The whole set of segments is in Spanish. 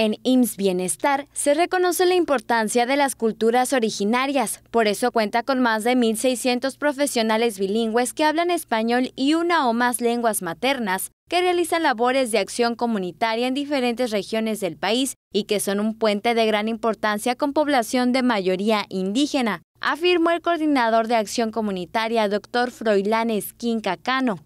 En IMSS Bienestar se reconoce la importancia de las culturas originarias, por eso cuenta con más de 1,600 profesionales bilingües que hablan español y una o más lenguas maternas, que realizan labores de acción comunitaria en diferentes regiones del país y que son un puente de gran importancia con población de mayoría indígena, afirmó el coordinador de acción comunitaria, Dr. Froilán Esquinca Cano.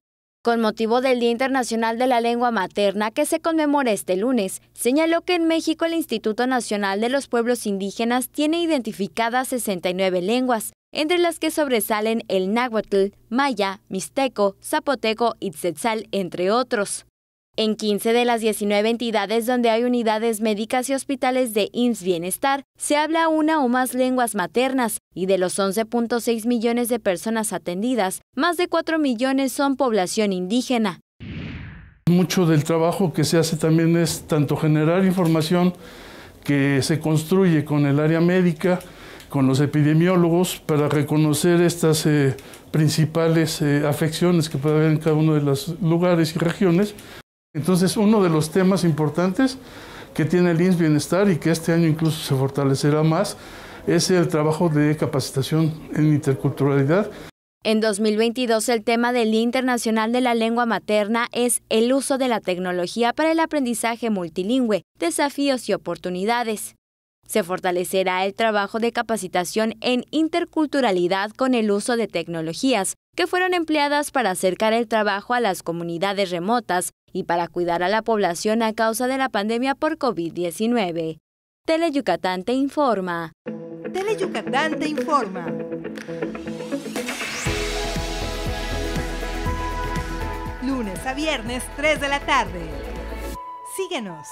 Con motivo del Día Internacional de la Lengua Materna, que se conmemora este lunes, señaló que en México el Instituto Nacional de los Pueblos Indígenas tiene identificadas 69 lenguas, entre las que sobresalen el náhuatl, maya, mixteco, zapoteco y tzetzal, entre otros. En 15 de las 19 entidades donde hay unidades médicas y hospitales de IMSS Bienestar, se habla una o más lenguas maternas, y de los 11.6 millones de personas atendidas, más de 4 millones son población indígena. Mucho del trabajo que se hace también es tanto generar información que se construye con el área médica, con los epidemiólogos, para reconocer estas principales afecciones que puede haber en cada uno de los lugares y regiones. Entonces, uno de los temas importantes que tiene el IMSS Bienestar y que este año incluso se fortalecerá más es el trabajo de capacitación en interculturalidad. En 2022, el tema del Día Internacional de la Lengua Materna es el uso de la tecnología para el aprendizaje multilingüe, desafíos y oportunidades. Se fortalecerá el trabajo de capacitación en interculturalidad con el uso de tecnologías que fueron empleadas para acercar el trabajo a las comunidades remotas y para cuidar a la población a causa de la pandemia por COVID-19. Teleyucatán te informa. Teleyucatán te informa. Lunes a viernes, 3 de la tarde. Síguenos.